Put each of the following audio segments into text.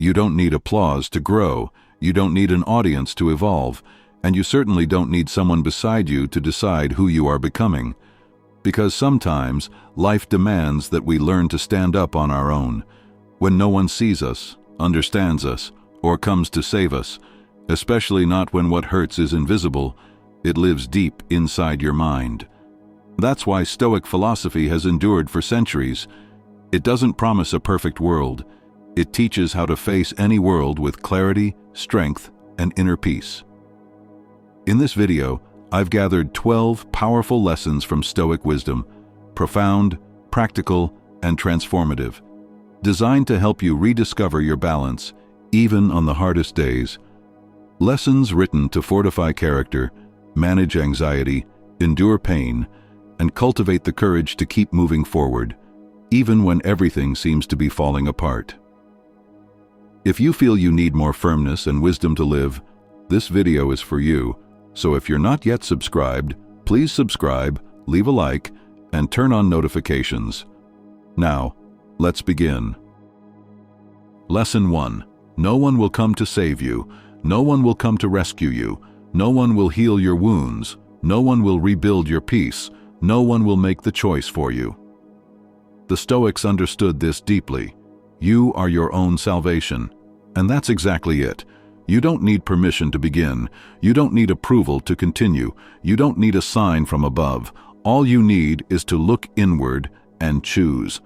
You don't need applause to grow, you don't need an audience to evolve, and you certainly don't need someone beside you to decide who you are becoming. Because sometimes life demands that we learn to stand up on our own, when no one sees us, understands us, or comes to save us, especially not when what hurts is invisible. It lives deep inside your mind. That's why Stoic philosophy has endured for centuries. It doesn't promise a perfect world. It teaches how to face any world with clarity, strength, and inner peace. In this video, I've gathered 12 powerful lessons from Stoic wisdom, profound, practical, and transformative, designed to help you rediscover your balance, even on the hardest days. Lessons written to fortify character, manage anxiety, endure pain, and cultivate the courage to keep moving forward, even when everything seems to be falling apart. If you feel you need more firmness and wisdom to live, this video is for you. So if you're not yet subscribed, please subscribe, leave a like, and turn on notifications. Now, let's begin. Lesson 1. No one will come to save you. No one will come to rescue you. No one will heal your wounds. No one will rebuild your peace. No one will make the choice for you. The Stoics understood this deeply. You are your own salvation. And that's exactly it. You don't need permission to begin. You don't need approval to continue. You don't need a sign from above. All you need is to look inward and choose.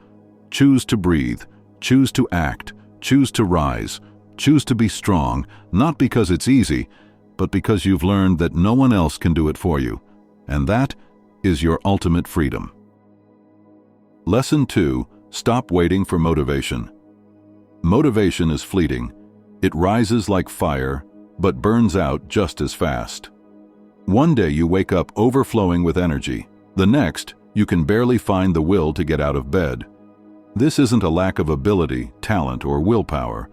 Choose to breathe. Choose to act. Choose to rise. Choose to be strong, not because it's easy, but because you've learned that no one else can do it for you. And that is your ultimate freedom. Lesson 2. Stop waiting for motivation. Motivation is fleeting. It rises like fire, but burns out just as fast. One day you wake up overflowing with energy. The next, you can barely find the will to get out of bed. This isn't a lack of ability, talent, or willpower.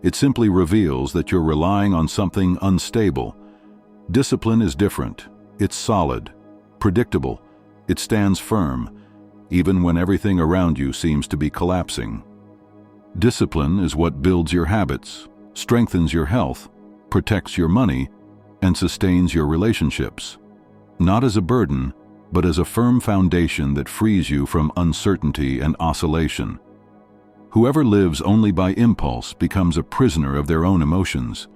It simply reveals that you're relying on something unstable. Discipline is different. It's solid, predictable. It stands firm, even when everything around you seems to be collapsing. Discipline is what builds your habits, strengthens your health, protects your money, and sustains your relationships. Not as a burden, but as a firm foundation that frees you from uncertainty and oscillation. Whoever lives only by impulse becomes a prisoner of their own emotions.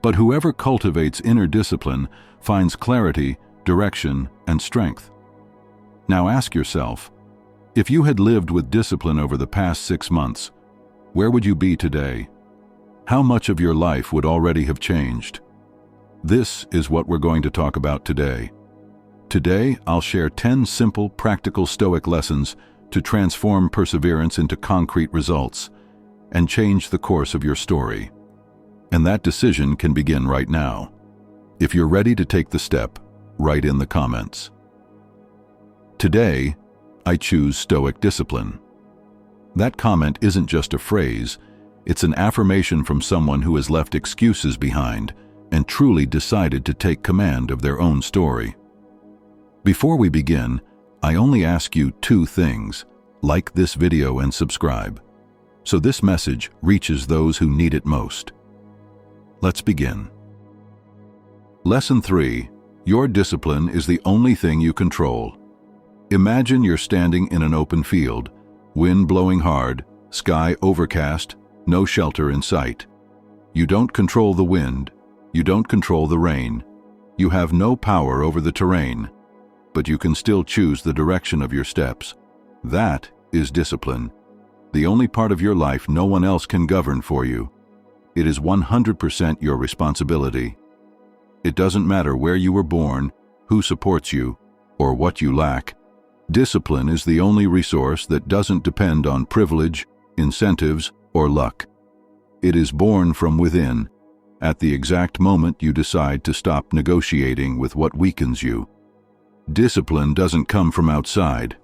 But whoever cultivates inner discipline finds clarity, direction, and strength. Now ask yourself, if you had lived with discipline over the past 6 months, where would you be today? How much of your life would already have changed? This is what we're going to talk about today. Today, I'll share 10 simple, practical Stoic lessons to transform perseverance into concrete results and change the course of your story. And that decision can begin right now. If you're ready to take the step, write in the comments. Today, I choose Stoic discipline. That comment isn't just a phrase. It's an affirmation from someone who has left excuses behind and truly decided to take command of their own story. Before we begin, I only ask you 2 things: like this video and subscribe, so this message reaches those who need it most. Let's begin. Lesson 3. Your discipline is the only thing you control. Imagine you're standing in an open field, wind blowing hard, sky overcast, no shelter in sight. You don't control the wind. You don't control the rain. You have no power over the terrain, but you can still choose the direction of your steps. That is discipline. The only part of your life no one else can govern for you. It is 100% your responsibility. It doesn't matter where you were born, who supports you, or what you lack. Discipline is the only resource that doesn't depend on privilege, incentives, or luck. It is born from within, at the exact moment you decide to stop negotiating with what weakens you. Discipline doesn't come from outside.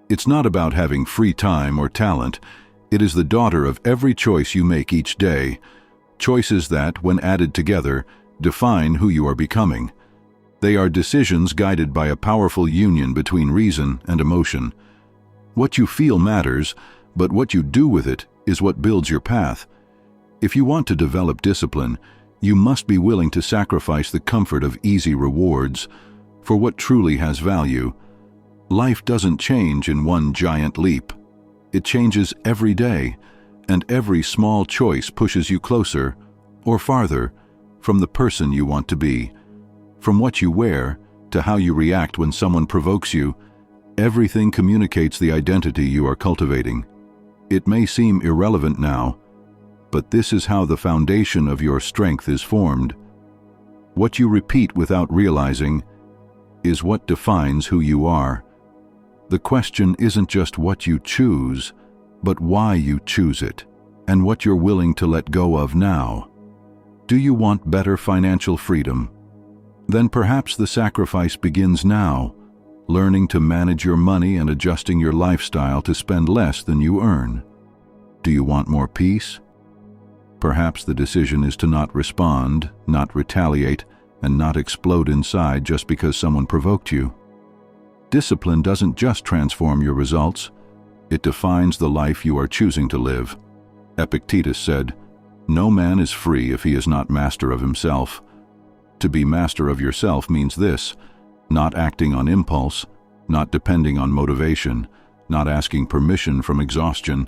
It's not about having free time or talent. It is the daughter of every choice you make each day. Choices that, when added together, define who you are becoming. They are decisions guided by a powerful union between reason and emotion. What you feel matters, but what you do with it is what builds your path. If you want to develop discipline, you must be willing to sacrifice the comfort of easy rewards for what truly has value. Life doesn't change in one giant leap. It changes every day, and every small choice pushes you closer or farther from the person you want to be. From what you wear to how you react when someone provokes you, everything communicates the identity you are cultivating. It may seem irrelevant now, but this is how the foundation of your strength is formed. What you repeat without realizing is what defines who you are. The question isn't just what you choose, but why you choose it, and what you're willing to let go of now. Do you want better financial freedom? Then perhaps the sacrifice begins now, learning to manage your money and adjusting your lifestyle to spend less than you earn. Do you want more peace? Perhaps the decision is to not respond, not retaliate, and not explode inside just because someone provoked you. Discipline doesn't just transform your results, it defines the life you are choosing to live. Epictetus said, "No man is free if he is not master of himself." To be master of yourself means this: not acting on impulse, not depending on motivation, not asking permission from exhaustion.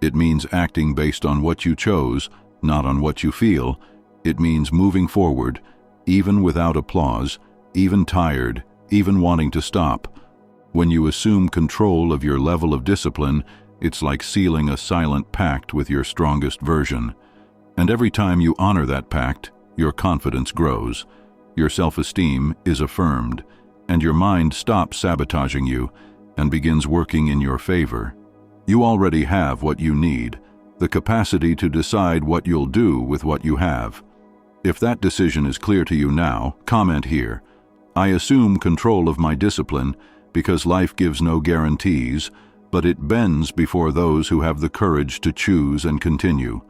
It means acting based on what you chose, not on what you feel. It means moving forward, even without applause, even tired, even wanting to stop. When you assume control of your level of discipline, it's like sealing a silent pact with your strongest version. And every time you honor that pact, your confidence grows, your self-esteem is affirmed, and your mind stops sabotaging you and begins working in your favor. You already have what you need, the capacity to decide what you'll do with what you have. If that decision is clear to you now, comment here. I assume control of my discipline because life gives no guarantees, but it bends before those who have the courage to choose and continue.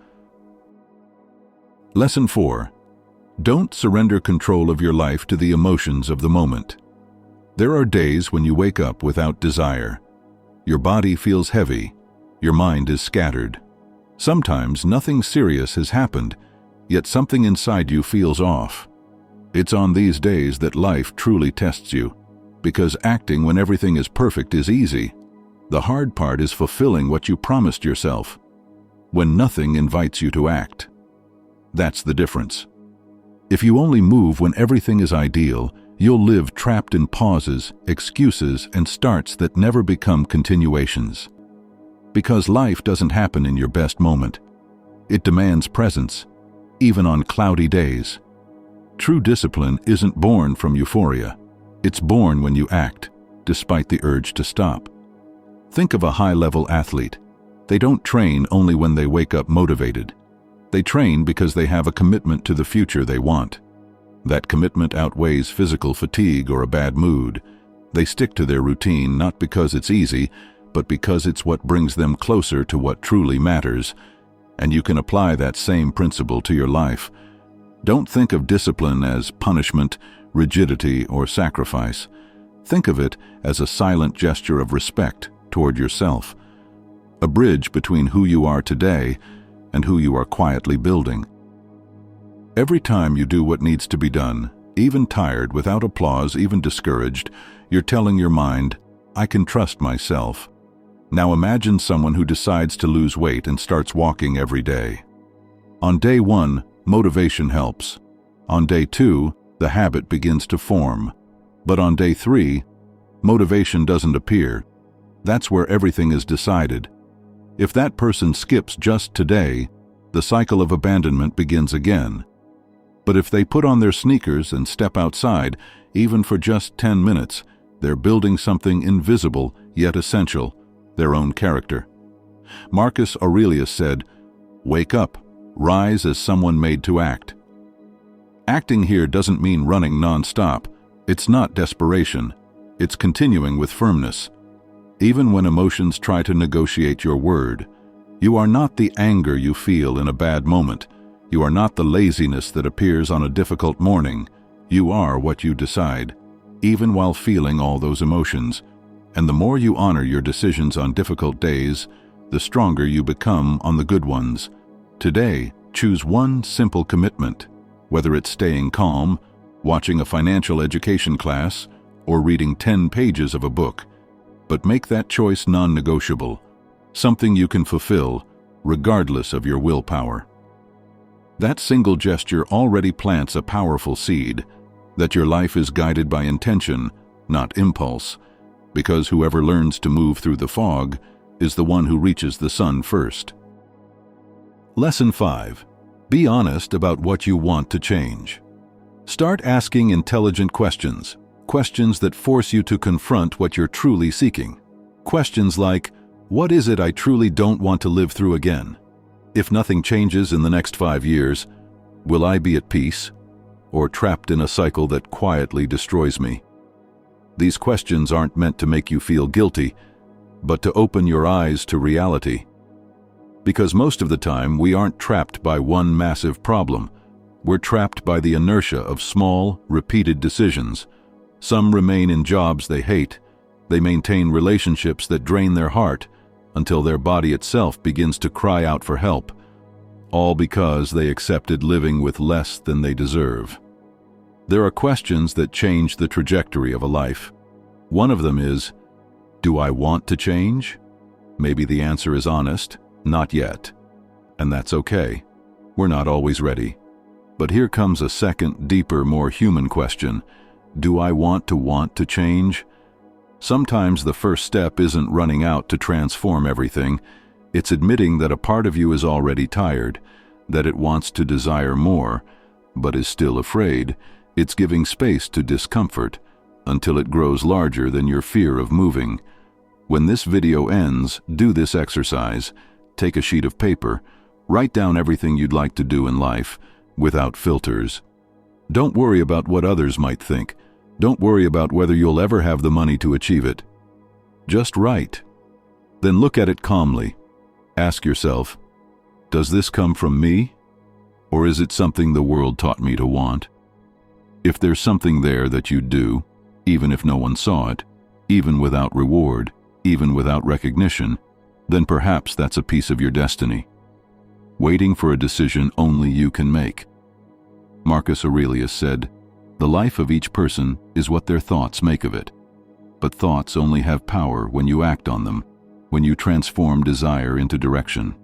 Lesson 4. Don't surrender control of your life to the emotions of the moment. There are days when you wake up without desire. Your body feels heavy. Your mind is scattered. Sometimes nothing serious has happened, yet something inside you feels off. It's on these days that life truly tests you, because acting when everything is perfect is easy. The hard part is fulfilling what you promised yourself, when nothing invites you to act. That's the difference. If you only move when everything is ideal, you'll live trapped in pauses, excuses, and starts that never become continuations. Because life doesn't happen in your best moment. It demands presence, even on cloudy days. True discipline isn't born from euphoria. It's born when you act, despite the urge to stop. Think of a high-level athlete. They don't train only when they wake up motivated. They train because they have a commitment to the future they want. That commitment outweighs physical fatigue or a bad mood. They stick to their routine not because it's easy, but because it's what brings them closer to what truly matters. And you can apply that same principle to your life. Don't think of discipline as punishment, rigidity, or sacrifice. Think of it as a silent gesture of respect toward yourself, a bridge between who you are today and who you are quietly building. Every time you do what needs to be done, even tired, without applause, even discouraged, you're telling your mind, I can trust myself. Now imagine someone who decides to lose weight and starts walking every day. On day 1, motivation helps. On day 2, the habit begins to form. But on day 3, motivation doesn't appear. That's where everything is decided. If that person skips just today, the cycle of abandonment begins again. But if they put on their sneakers and step outside, even for just 10 minutes, they're building something invisible yet essential, their own character. Marcus Aurelius said, "Wake up, rise as someone made to act." Acting here doesn't mean running non-stop. It's not desperation. It's continuing with firmness. Even when emotions try to negotiate your word, you are not the anger you feel in a bad moment. You are not the laziness that appears on a difficult morning. You are what you decide, even while feeling all those emotions. And the more you honor your decisions on difficult days, the stronger you become on the good ones. Today, Choose one simple commitment, whether it's staying calm, watching a financial education class, or reading 10 pages of a book. But make that choice non-negotiable, something you can fulfill regardless of your willpower. That single gesture already plants a powerful seed, that your life is guided by intention, not impulse, because whoever learns to move through the fog is the one who reaches the sun first. Lesson 5. Be honest about what you want to change. Start asking intelligent questions, questions that force you to confront what you're truly seeking. Questions like, what is it I truly don't want to live through again? If nothing changes in the next 5 years, will I be at peace, or trapped in a cycle that quietly destroys me? These questions aren't meant to make you feel guilty, but to open your eyes to reality. Because most of the time, we aren't trapped by one massive problem. We're trapped by the inertia of small, repeated decisions. Some remain in jobs they hate. They maintain relationships that drain their heart until their body itself begins to cry out for help, all because they accepted living with less than they deserve. There are questions that change the trajectory of a life. One of them is, do I want to change? Maybe the answer is honest, not yet. And that's okay. We're not always ready. But here comes a second, deeper, more human question. Do I want to change? Sometimes the first step isn't running out to transform everything. It's admitting that a part of you is already tired, that it wants to desire more, but is still afraid. It's giving space to discomfort until it grows larger than your fear of moving. When this video ends, do this exercise. Take a sheet of paper. Write down everything you'd like to do in life, without filters. Don't worry about what others might think. Don't worry about whether you'll ever have the money to achieve it. Just write. Then look at it calmly. Ask yourself, does this come from me? Or is it something the world taught me to want? If there's something there that you'd do, even if no one saw it, even without reward, even without recognition, then perhaps that's a piece of your destiny, waiting for a decision only you can make. Marcus Aurelius said, "The life of each person is what their thoughts make of it. But thoughts only have power when you act on them, when you transform desire into direction."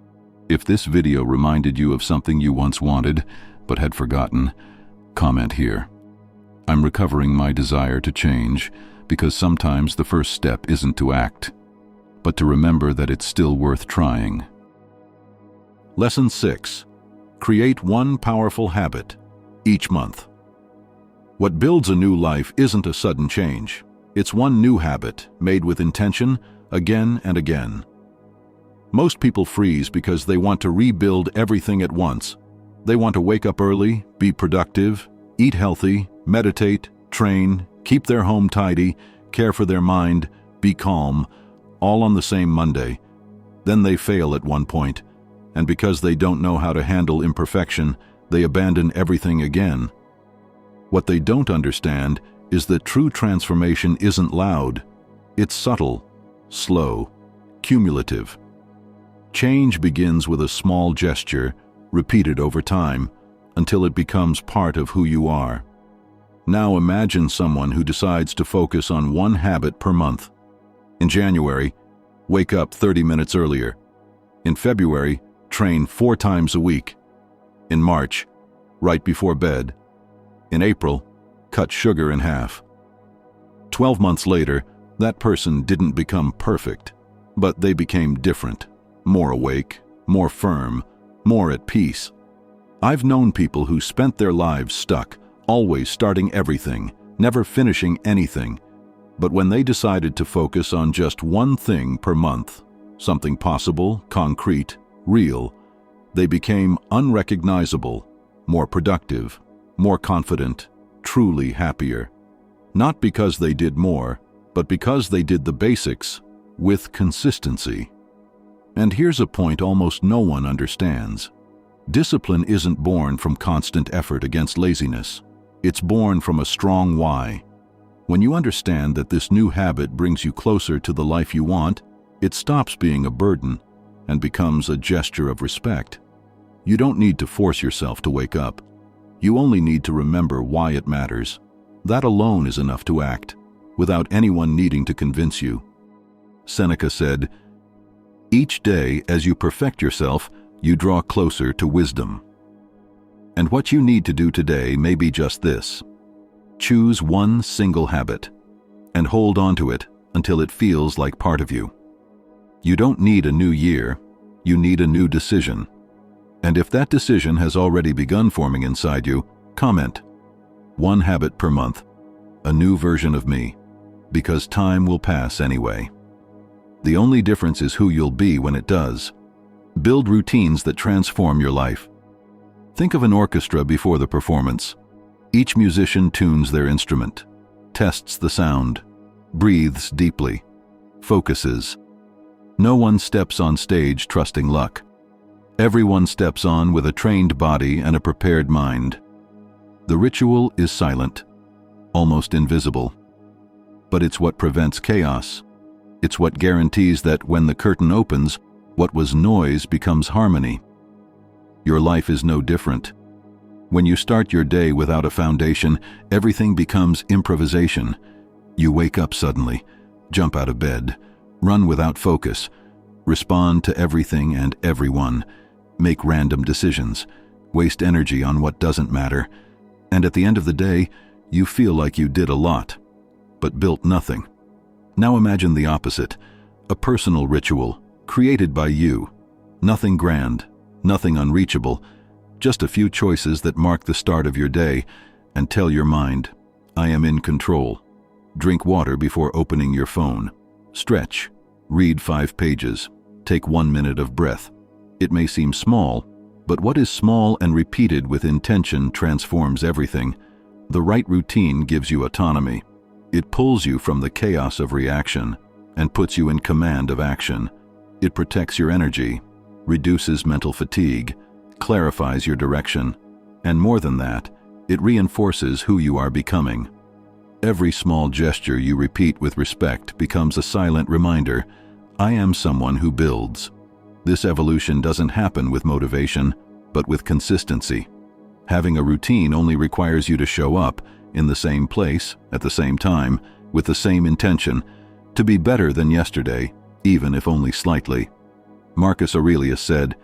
If this video reminded you of something you once wanted but had forgotten, comment here. I'm recovering my desire to change because sometimes the first step isn't to act, but to remember that it's still worth trying. Lesson 6. Create one powerful habit each month. What builds a new life isn't a sudden change. It's one new habit made with intention again and again. Most people freeze because they want to rebuild everything at once. They want to wake up early, be productive, eat healthy, meditate, train, keep their home tidy, care for their mind, be calm, all on the same Monday. Then they fail at one point, and because they don't know how to handle imperfection, they abandon everything again. What they don't understand is that true transformation isn't loud. It's subtle, slow, cumulative. Change begins with a small gesture, repeated over time, until it becomes part of who you are. Now imagine someone who decides to focus on one habit per month. In January, wake up 30 minutes earlier. In February, train 4 times a week. In March, right before bed. In April, cut sugar in half. 12 months later, that person didn't become perfect, but they became different, more awake, more firm, more at peace. I've known people who spent their lives stuck, always starting everything, never finishing anything. But when they decided to focus on just one thing per month, something possible, concrete, real, they became unrecognizable, more productive, more confident, truly happier. Not because they did more, but because they did the basics with consistency. And here's a point almost no one understands. Discipline isn't born from constant effort against laziness. It's born from a strong why. When you understand that this new habit brings you closer to the life you want, it stops being a burden and becomes a gesture of respect. You don't need to force yourself to wake up. You only need to remember why it matters. That alone is enough to act, without anyone needing to convince you. Seneca said, "Each day as you perfect yourself, you draw closer to wisdom." And what you need to do today may be just this. Choose one single habit, and hold on to it until it feels like part of you. You don't need a new year, you need a new decision. And if that decision has already begun forming inside you, comment, "One habit per month, a new version of me," because time will pass anyway. The only difference is who you'll be when it does. Build routines that transform your life. Think of an orchestra before the performance. Each musician tunes their instrument, tests the sound, breathes deeply, focuses. No one steps on stage trusting luck. Everyone steps on with a trained body and a prepared mind. The ritual is silent, almost invisible. But it's what prevents chaos. It's what guarantees that when the curtain opens, what was noise becomes harmony. Your life is no different. When you start your day without a foundation, everything becomes improvisation. You wake up suddenly, jump out of bed, run without focus, respond to everything and everyone, make random decisions, waste energy on what doesn't matter, and at the end of the day, you feel like you did a lot, but built nothing. Now imagine the opposite, a personal ritual, created by you. Nothing grand, nothing unreachable, just a few choices that mark the start of your day and tell your mind, "I am in control." Drink water before opening your phone. Stretch. Read 5 pages. Take 1 minute of breath. It may seem small, but what is small and repeated with intention transforms everything. The right routine gives you autonomy. It pulls you from the chaos of reaction and puts you in command of action. It protects your energy, reduces mental fatigue, clarifies your direction, and more than that, it reinforces who you are becoming. Every small gesture you repeat with respect becomes a silent reminder, "I am someone who builds." This evolution doesn't happen with motivation, but with consistency. Having a routine only requires you to show up in the same place, at the same time, with the same intention, to be better than yesterday, even if only slightly. Marcus Aurelius said,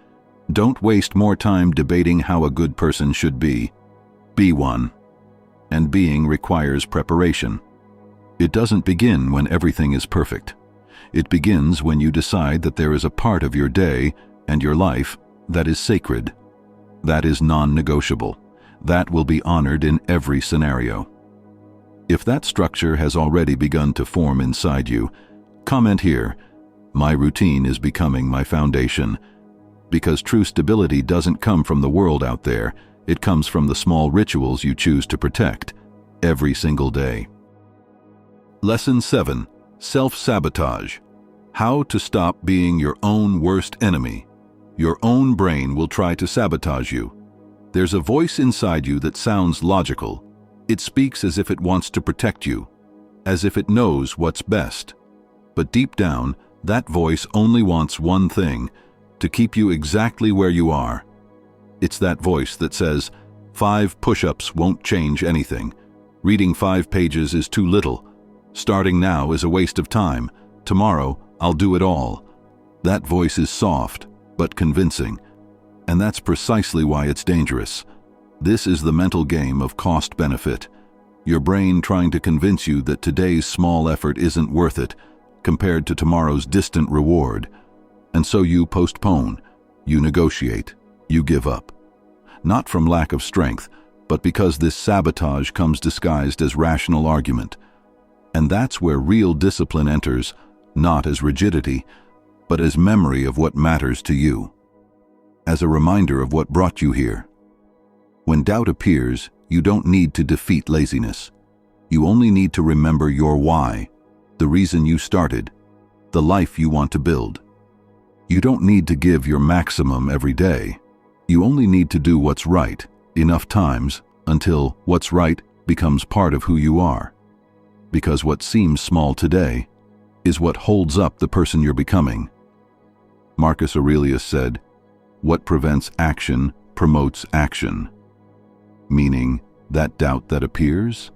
"Don't waste more time debating how a good person should be. Be one." And being requires preparation. It doesn't begin when everything is perfect. It begins when you decide that there is a part of your day and your life that is sacred. That is non-negotiable. That will be honored in every scenario. If that structure has already begun to form inside you, comment here, "My routine is becoming my foundation." Because true stability doesn't come from the world out there, it comes from the small rituals you choose to protect every single day. Lesson 7. Self-sabotage. How to stop being your own worst enemy. Your own brain will try to sabotage you. There's a voice inside you that sounds logical. It speaks as if it wants to protect you, as if it knows what's best. But deep down, that voice only wants one thing, to keep you exactly where you are. It's that voice that says, 5 push-ups won't change anything. Reading 5 pages is too little. Starting now is a waste of time. Tomorrow, I'll do it all. That voice is soft, but convincing. And that's precisely why it's dangerous. This is the mental game of cost-benefit. Your brain trying to convince you that today's small effort isn't worth it, compared to tomorrow's distant reward. And so you postpone, you negotiate, you give up. Not from lack of strength, but because this sabotage comes disguised as rational argument. And that's where real discipline enters, not as rigidity, but as memory of what matters to you. As a reminder of what brought you here. When doubt appears, you don't need to defeat laziness. You only need to remember your why, the reason you started, the life you want to build. You don't need to give your maximum every day. You only need to do what's right, enough times, until what's right becomes part of who you are. Because what seems small today is what holds up the person you're becoming. Marcus Aurelius said, what prevents action promotes action. Meaning, that doubt that appears?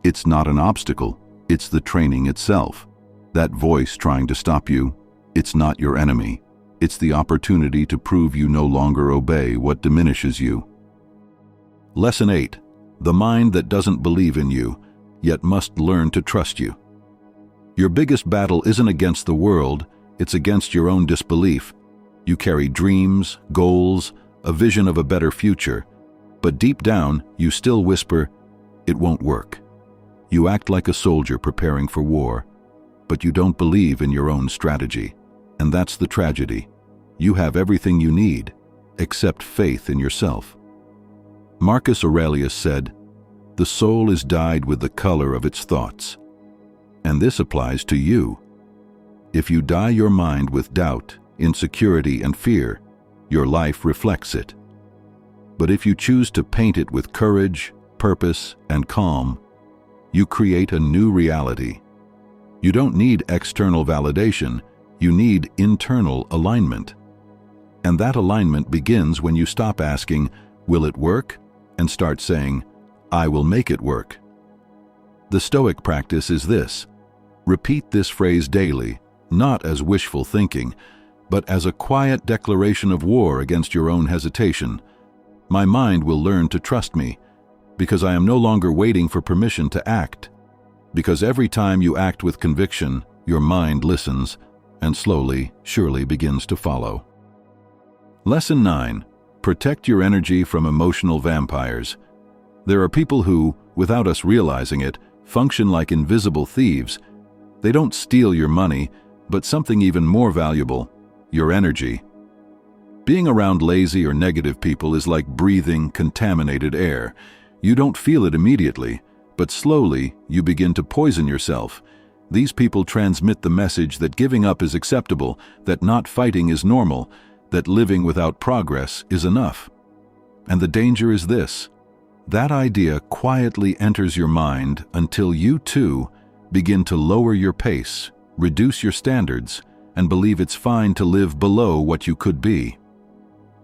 It's not an obstacle, it's the training itself. That voice trying to stop you, it's not your enemy. It's the opportunity to prove you no longer obey what diminishes you. Lesson 8. The mind that doesn't believe in you, yet must learn to trust you. Your biggest battle isn't against the world, it's against your own disbelief. You carry dreams, goals, a vision of a better future, but deep down, you still whisper, "It won't work." You act like a soldier preparing for war, but you don't believe in your own strategy. And that's the tragedy. You have everything you need, except faith in yourself. Marcus Aurelius said, "The soul is dyed with the color of its thoughts." And this applies to you. If you dye your mind with doubt, insecurity, and fear, your life reflects it. But if you choose to paint it with courage, purpose, and calm, you create a new reality. You don't need external validation, you need internal alignment. And that alignment begins when you stop asking, "Will it work?" and start saying, "I will make it work." The Stoic practice is this. Repeat this phrase daily, not as wishful thinking, but as a quiet declaration of war against your own hesitation. My mind will learn to trust me, because I am no longer waiting for permission to act. Because every time you act with conviction, your mind listens, and slowly, surely begins to follow. Lesson 9. Protect your energy from emotional vampires. There are people who, without us realizing it, function like invisible thieves. They don't steal your money, but something even more valuable, your energy. Being around lazy or negative people is like breathing contaminated air. You don't feel it immediately, but slowly you begin to poison yourself. These people transmit the message that giving up is acceptable, that not fighting is normal, that living without progress is enough. And the danger is this. That idea quietly enters your mind until you too begin to lower your pace, reduce your standards, and believe it's fine to live below what you could be.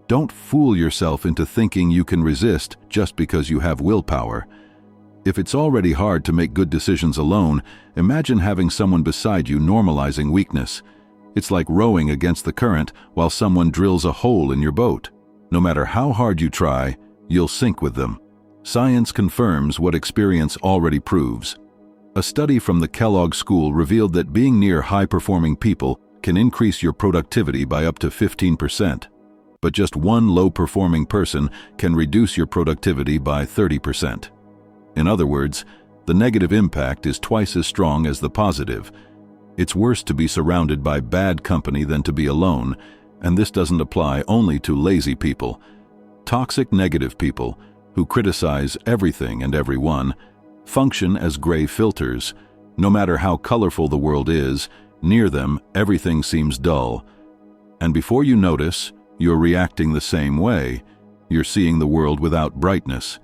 Don't fool yourself into thinking you can resist just because you have willpower. If it's already hard to make good decisions alone, imagine having someone beside you normalizing weakness. It's like rowing against the current while someone drills a hole in your boat. No matter how hard you try, you'll sink with them. Science confirms what experience already proves. A study from the Kellogg School revealed that being near high-performing people can increase your productivity by up to 15%. But just one low-performing person can reduce your productivity by 30%. In other words, the negative impact is twice as strong as the positive. It's worse to be surrounded by bad company than to be alone, and this doesn't apply only to lazy people. Toxic negative people, who criticize everything and everyone, function as gray filters. No matter how colorful the world is, near them everything seems dull. And before you notice, you're reacting the same way. You're seeing the world without brightness.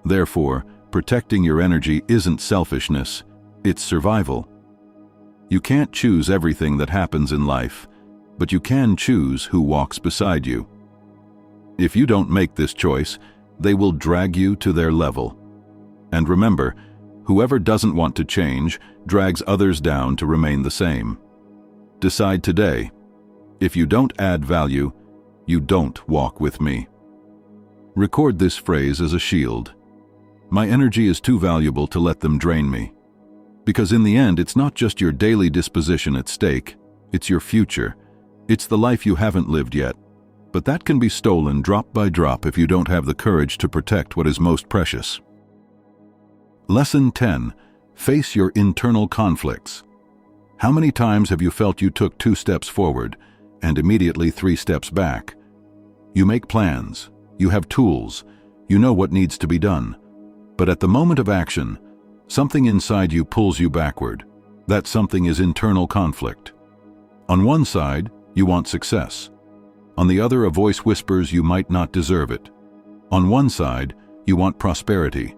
Therefore, protecting your energy isn't selfishness, it's survival. You can't choose everything that happens in life, but you can choose who walks beside you. If you don't make this choice, they will drag you to their level. And remember, whoever doesn't want to change drags others down to remain the same. Decide today. If you don't add value, you don't walk with me. Record this phrase as a shield. My energy is too valuable to let them drain me. Because in the end, it's not just your daily disposition at stake, it's your future. It's the life you haven't lived yet. But that can be stolen drop by drop if you don't have the courage to protect what is most precious. Lesson 10. Face your internal conflicts. How many times have you felt you took 2 steps forward and immediately 3 steps back? You make plans, you have tools, you know what needs to be done. But at the moment of action, something inside you pulls you backward. That something is internal conflict. On one side, you want success. On the other, a voice whispers you might not deserve it. On one side, you want prosperity.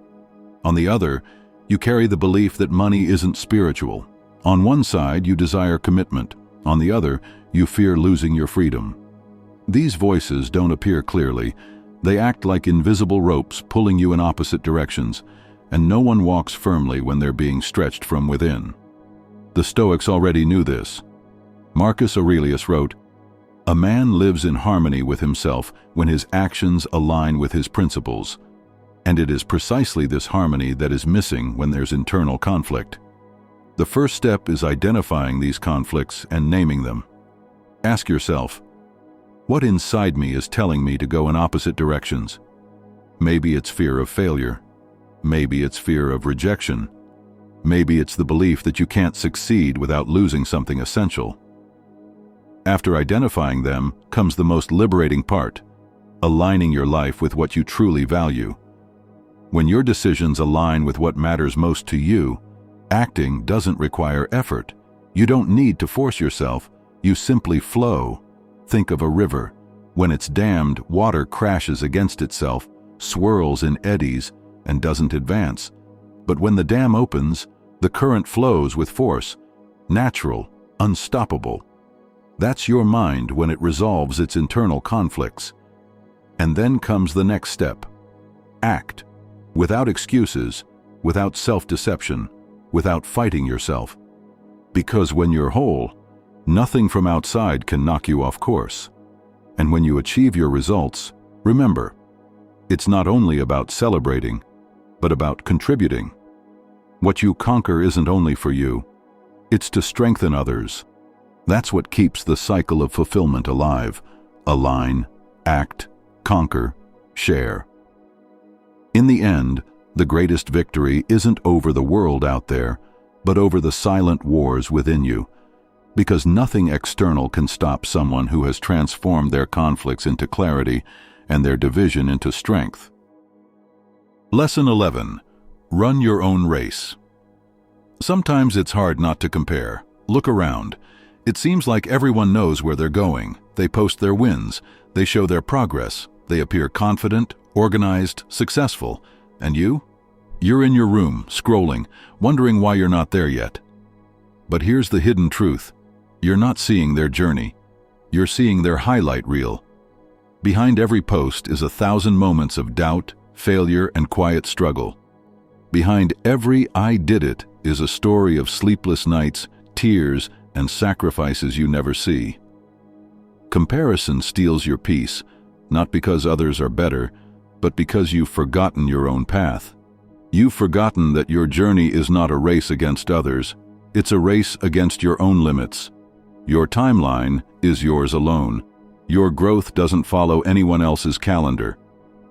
On the other, you carry the belief that money isn't spiritual. On one side, you desire commitment. On the other, you fear losing your freedom. These voices don't appear clearly. They act like invisible ropes pulling you in opposite directions, and no one walks firmly when they're being stretched from within. The Stoics already knew this. Marcus Aurelius wrote, "A man lives in harmony with himself when his actions align with his principles, and it is precisely this harmony that is missing when there's internal conflict." The first step is identifying these conflicts and naming them. Ask yourself, what inside me is telling me to go in opposite directions? Maybe it's fear of failure. Maybe it's fear of rejection. Maybe it's the belief that you can't succeed without losing something essential. After identifying them comes the most liberating part, aligning your life with what you truly value. When your decisions align with what matters most to you, acting doesn't require effort. You don't need to force yourself. You simply flow. Think of a river. When it's dammed, water crashes against itself, swirls in eddies, and doesn't advance. But when the dam opens, the current flows with force, natural, unstoppable. That's your mind when it resolves its internal conflicts. And then comes the next step. Act. Without excuses, without self-deception, without fighting yourself. Because when you're whole, nothing from outside can knock you off course. And when you achieve your results, remember, it's not only about celebrating, but about contributing. What you conquer isn't only for you, it's to strengthen others. That's what keeps the cycle of fulfillment alive. Align, act, conquer, share. In the end, the greatest victory isn't over the world out there, but over the silent wars within you. Because nothing external can stop someone who has transformed their conflicts into clarity and their division into strength. Lesson 11. Run your own race. Sometimes it's hard not to compare. Look around. It seems like everyone knows where they're going. They post their wins. They show their progress. They appear confident, organized, successful. And you? You're in your room, scrolling, wondering why you're not there yet. But here's the hidden truth. You're not seeing their journey. You're seeing their highlight reel. Behind every post is 1,000 moments of doubt, failure, and quiet struggle. Behind every "I did it" is a story of sleepless nights, tears, and sacrifices you never see. Comparison steals your peace, not because others are better, but because you've forgotten your own path. You've forgotten that your journey is not a race against others, it's a race against your own limits. Your timeline is yours alone. Your growth doesn't follow anyone else's calendar.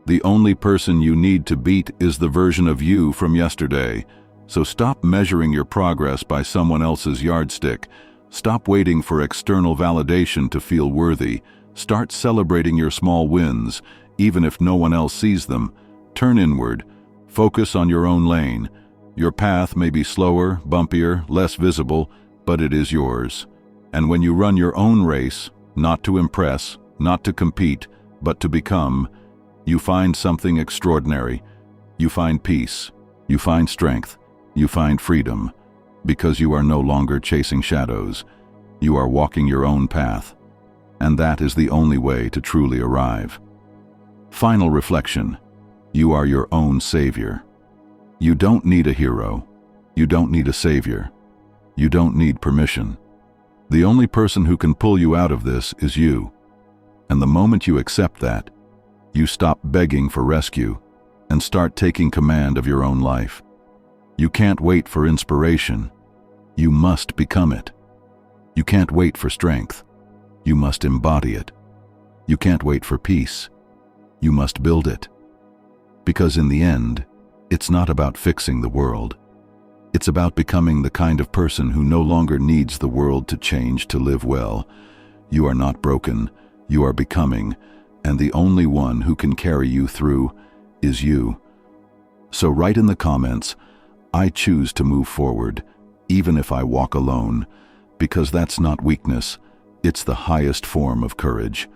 The only person you need to beat is the version of you from yesterday. So stop measuring your progress by someone else's yardstick. Stop waiting for external validation to feel worthy. Start celebrating your small wins, even if no one else sees them. Turn inward. Focus on your own lane. Your path may be slower, bumpier, less visible, but it is yours. And when you run your own race, not to impress, not to compete, but to become, you find something extraordinary. You find peace. You find strength. You find freedom. Because you are no longer chasing shadows. You are walking your own path. And that is the only way to truly arrive. Final reflection. You are your own savior. You don't need a hero. You don't need a savior. You don't need permission. The only person who can pull you out of this is you. And the moment you accept that, you stop begging for rescue and start taking command of your own life. You can't wait for inspiration. You must become it. You can't wait for strength. You must embody it. You can't wait for peace. You must build it. Because in the end, it's not about fixing the world. It's about becoming the kind of person who no longer needs the world to change to live well. You are not broken. You are becoming. And the only one who can carry you through is you. So write in the comments, "I choose to move forward, even if I walk alone," because that's not weakness. It's the highest form of courage.